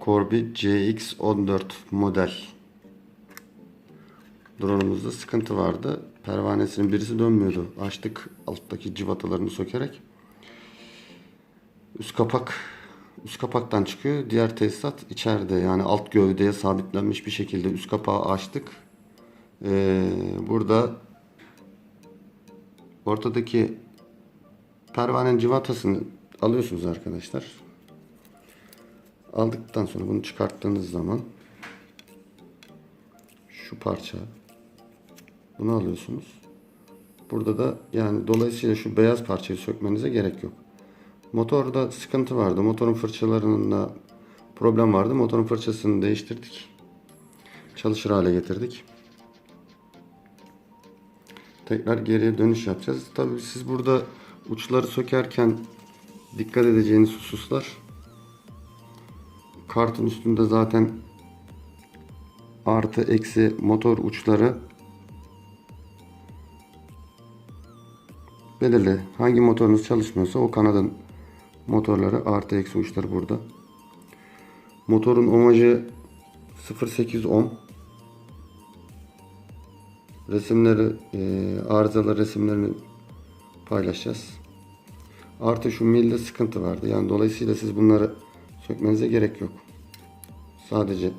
Corby CX-14 model drone'umuzda sıkıntı vardı. Pervanesinin birisi dönmüyordu. Açtık alttaki cıvatalarını sökerek. Üst kapaktan çıkıyor. Diğer tesisat içeride, yani alt gövdeye sabitlenmiş bir şekilde üst kapağı açtık. Burada ortadaki pervanenin cıvatasını alıyorsunuz arkadaşlar. Aldıktan sonra bunu çıkarttığınız zaman şu parça, bunu alıyorsunuz. Burada da yani dolayısıyla şu beyaz parçayı sökmenize gerek yok. Motorda sıkıntı vardı. Motorun fırçalarında problem vardı. Motorun fırçasını değiştirdik. Çalışır hale getirdik. Tekrar geriye dönüş yapacağız. Tabii siz burada uçları sökerken dikkat edeceğiniz hususlar, kartın üstünde zaten artı eksi motor uçları belirli. Hangi motorunuz çalışmıyorsa o kanadın motorları artı eksi uçları burada. Motorun ohmajı 0.8 ohm. Resimleri, arızalı resimlerini paylaşacağız. Artı şu milde sıkıntı vardı. Yani dolayısıyla siz bunları sökmenize gerek yok. Sadece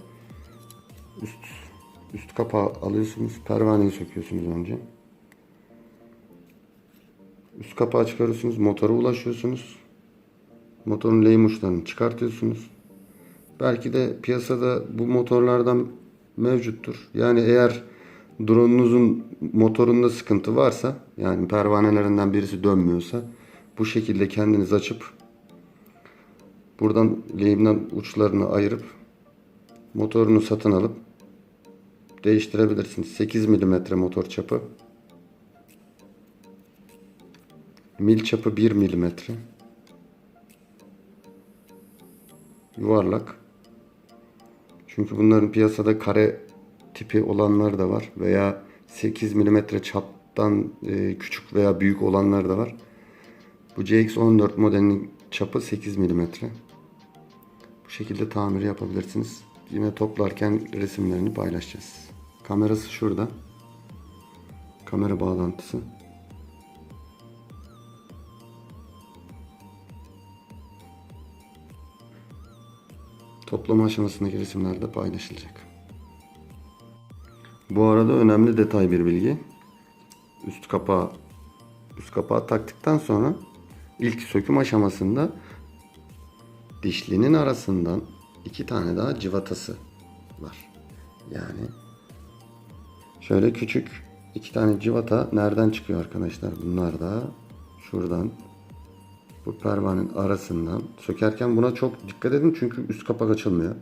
üst kapağı alıyorsunuz. Pervaneyi söküyorsunuz önce. Üst kapağı çıkarıyorsunuz. Motora ulaşıyorsunuz. Motorun lehim uçlarını çıkartıyorsunuz. Belki de piyasada bu motorlardan mevcuttur. Yani eğer drone'unuzun motorunda sıkıntı varsa, yani pervanelerinden birisi dönmüyorsa, bu şekilde kendiniz açıp buradan lehimden uçlarını ayırıp motorunu satın alıp değiştirebilirsiniz. 8 mm motor çapı. Mil çapı 1 mm. Yuvarlak. Çünkü bunların piyasada kare tipi olanları da var. Veya 8 mm çaptan küçük veya büyük olanları da var. Bu CX-14 modelinin çapı 8 mm. Bu şekilde tamir yapabilirsiniz. Yine toplarken resimlerini paylaşacağız. Kamerası şurada. Kamera bağlantısı. Toplama aşamasındaki resimler de paylaşılacak. Bu arada önemli detay bir bilgi. Üst kapağı taktıktan sonra ilk söküm aşamasında dişlinin arasından 2 tane daha cıvatası var. Yani şöyle küçük 2 tane cıvata nereden çıkıyor arkadaşlar? Bunlar da şuradan, bu pervanenin arasından sökerken buna çok dikkat edin çünkü üst kapak açılmıyor.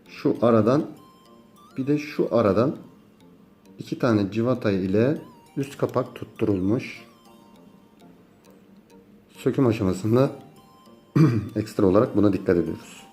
Şu aradan, bir de şu aradan 2 tane cıvata ile üst kapak tutturulmuş. Söküm aşamasında ekstra olarak buna dikkat ediyoruz.